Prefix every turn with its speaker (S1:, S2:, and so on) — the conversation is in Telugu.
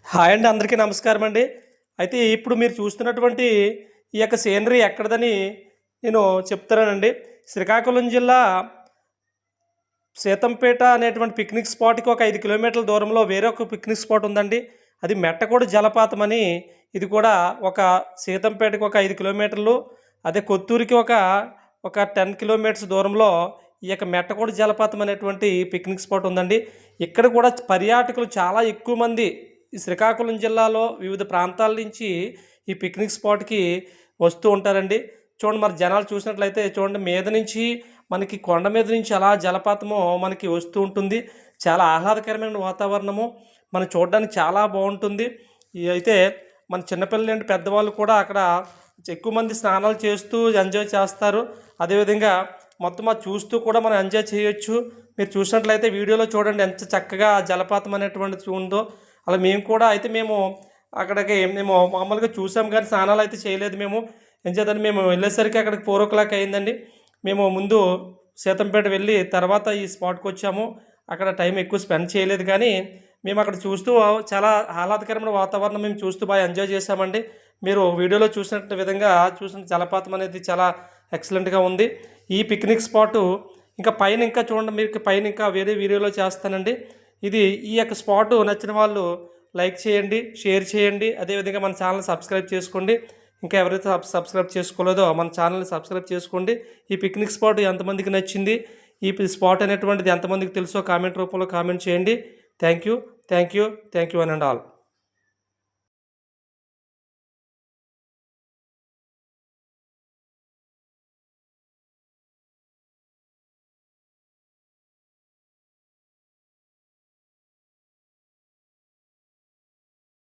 S1: హాయ్ అండి, అందరికీ నమస్కారం అండి. అయితే ఇప్పుడు మీరు చూస్తున్నటువంటి ఈ యొక్క సీనరీ ఎక్కడిదని నేను చెప్తానండి. శ్రీకాకుళం జిల్లా సీతంపేట అనేటువంటి పిక్నిక్ స్పాట్కి ఒక 5 కిలోమీటర్ల దూరంలో వేరే ఒక పిక్నిక్ స్పాట్ ఉందండి. అది మెట్టకోడు జలపాతం అని. ఇది కూడా ఒక సీతంపేటకి ఒక 5 కిలోమీటర్లు, అదే కొత్తూరుకి ఒక 10 కిలోమీటర్స్ దూరంలో ఈ యొక్క మెట్టకోడు జలపాతం అనేటువంటి పిక్నిక్ స్పాట్ ఉందండి. ఇక్కడ కూడా పర్యాటకులు చాలా ఎక్కువ మంది ఈ శ్రీకాకుళం జిల్లాలో వివిధ ప్రాంతాల నుంచి ఈ పిక్నిక్ స్పాట్కి వస్తూ ఉంటారండి. చూడండి, మరి జనాలు చూసినట్లయితే చూడండి, మీద నుంచి మనకి కొండ మీద నుంచి అలా జలపాతము మనకి వస్తూ ఉంటుంది. చాలా ఆహ్లాదకరమైన వాతావరణము, మనం చూడడానికి చాలా బాగుంటుంది. అయితే మన చిన్నపిల్లలు ఏంటి పెద్దవాళ్ళు కూడా అక్కడ ఎక్కువ మంది స్నానాలు చేస్తూ ఎంజాయ్ చేస్తారు. అదేవిధంగా మొత్తం అది చూస్తూ కూడా మనం ఎంజాయ్ చేయొచ్చు. మీరు చూసినట్లయితే వీడియోలో చూడండి ఎంత చక్కగా జలపాతం అనేటువంటిది ఉందో. అలా మేము అక్కడికి మామూలుగా చూసాం కానీ స్నానాలు అయితే చేయలేదు. ఏం చేద్దాం, మేము వెళ్ళేసరికి అక్కడికి 4 o'clock అయిందండి. మేము ముందు సీతంపేట వెళ్ళి తర్వాత ఈ స్పాట్కి వచ్చాము. అక్కడ టైం ఎక్కువ స్పెండ్ చేయలేదు, కానీ మేము అక్కడ చూస్తూ చాలా ఆహ్లాదకరమైన వాతావరణం మేము చూస్తూ బాగా ఎంజాయ్ చేసామండి. మీరు వీడియోలో చూసిన జలపాతం అనేది చాలా ఎక్సలెంట్గా ఉంది. ఈ పిక్నిక్ స్పాటు ఇంకా చూడండి, మీకు పైన ఇంకా వేరే వీడియోలో చేస్తానండి. ఈ యొక్క స్పాటు నచ్చిన వాళ్ళు లైక్ చేయండి, షేర్ చేయండి. అదేవిధంగా మన ఛానల్ సబ్స్క్రైబ్ చేసుకోండి. ఇంకా ఎవరైతే సబ్స్క్రైబ్ చేసుకోలేదో మన ఛానల్ని సబ్స్క్రైబ్ చేసుకోండి. ఈ పిక్నిక్ స్పాట్ ఎంతమందికి నచ్చింది, ఈ స్పాట్ అనేటువంటిది ఎంతమందికి తెలుసో కామెంట్ రూపంలో కామెంట్ చేయండి. Thank you one and all.